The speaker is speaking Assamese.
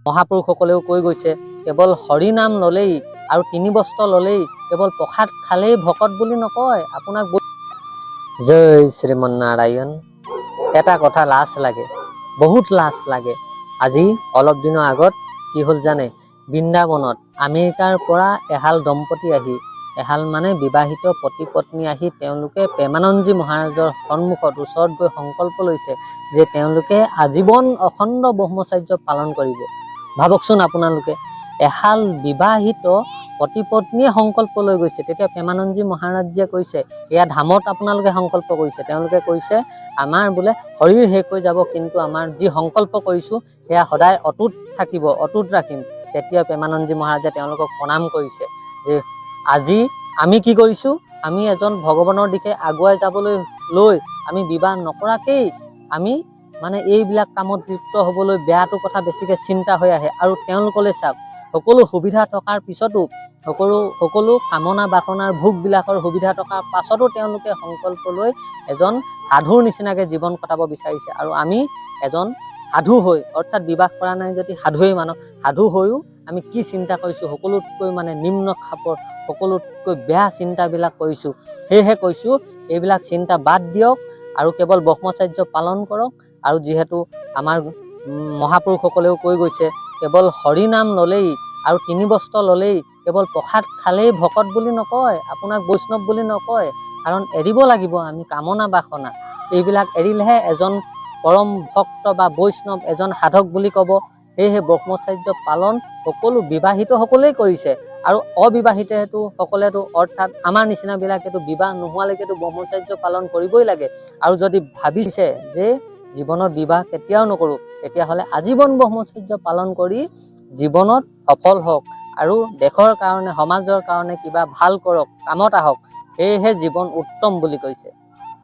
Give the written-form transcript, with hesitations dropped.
মহাপুৰুষসকলেও কৈ গৈছে কেৱল হৰি নাম ল'লেই আৰু 3 বস্ত্ৰ ল'লেই কেৱল প্ৰসাদ খালেই ভকত বুলি নকয়। আপোনাক জয় শ্ৰীমন্নাৰায়ণ। এটা কথা লাজ লাগে, বহুত লাজ লাগে। আজি অলপ দিনৰ আগত কি হ'ল জানে, বৃন্দাবনত আমেৰিকাৰ পৰা এহাল দম্পতি আহি, এহাল মানে বিবাহিত পতি পত্নী আহি তেওঁলোকে প্ৰেমানন্দজী মহাৰাজৰ সন্মুখত ওচৰত গৈ সংকল্প লৈছে যে তেওঁলোকে আজীৱন অখণ্ড ব্ৰহ্মচৰ্য পালন কৰিব। ভাবকচোন আপোনালোকে, এহাল বিবাহিত পতি পত্নীয়ে সংকল্প লৈ গৈছে। তেতিয়া প্ৰেমানন্দজী মহাৰাজে কৈছে, এয়া ধামত আপোনালোকে সংকল্প কৰিছে। তেওঁলোকে কৈছে আমাৰ বোলে শৰীৰ শেষ হৈ যাব, কিন্তু আমাৰ যি সংকল্প কৰিছোঁ সেয়া সদায় অটুট থাকিব, অটুট ৰাখিম। তেতিয়া প্ৰেমানন্দজী মহাৰাজে তেওঁলোকক প্ৰণাম কৰিছে যে আজি আমি কি কৰিছোঁ, আমি এজন ভগৱানৰ দিশে আগুৱাই যাবলৈ লৈ আমি বিবাহ নকৰাকেই আমি মানে এইবিলাক কামত লিপ্ত হ'বলৈ বেয়াটো কথা বেছিকৈ চিন্তা হৈ আহে। আৰু তেওঁলোকলৈ চাওক, সকলো সুবিধা থকাৰ পিছতো, সকলো কামনা বাসনাৰ ভোগবিলাকৰ সুবিধা থকাৰ পাছতো তেওঁলোকে সংকল্প লৈ এজন সাধুৰ নিচিনাকৈ জীৱন কটাব বিচাৰিছে। আৰু আমি এজন সাধু হৈ, অৰ্থাৎ বিবাহ কৰা নাই যদি সাধুৱেই মানক, সাধু হৈও আমি কি চিন্তা কৰিছোঁ, সকলোতকৈ মানে নিম্ন খাপৰ, সকলোতকৈ বেয়া চিন্তাবিলাক কৰিছোঁ। সেয়েহে কৈছোঁ এইবিলাক চিন্তা বাদ দিয়ক আৰু কেৱল ব্ৰহ্মচৰ্য পালন কৰক। আৰু যিহেতু আমাৰ মহাপুৰুষসকলেও কৈ গৈছে কেৱল হৰি নাম ল'লেই আৰু 3 বস্ত্ৰ ল'লেই কেৱল প্ৰসাদ খালেই ভকত বুলি নকয়, আপোনাক বৈষ্ণৱ বুলি নকয়। কাৰণ এৰিব লাগিব আমি কামনা বাসনা, এইবিলাক এৰিলেহে এজন পৰম ভক্ত বা বৈষ্ণৱ, এজন সাধক বুলি ক'ব। সেয়েহে ব্ৰহ্মচৰ্য পালন সকলো বিবাহিতসকলেই কৰিছে আৰু অবিবাহিতেতো সকলেতো, অৰ্থাৎ আমাৰ নিচিনাবিলাকেতো বিবাহ নোহোৱালৈকেতো ব্ৰহ্মচৰ্য পালন কৰিবই লাগে। আৰু যদি ভাবিছে যে জীৱনত বিবাহ কেতিয়াও নকৰোঁ, তেতিয়াহ'লে আজীৱন ব্ৰহ্মচৰ্য পালন কৰি জীৱনত সফল হওক আৰু দেশৰ কাৰণে, সমাজৰ কাৰণে কিবা ভাল কৰক, কামত আহক। সেয়েহে জীৱন উত্তম বুলি কৈছে।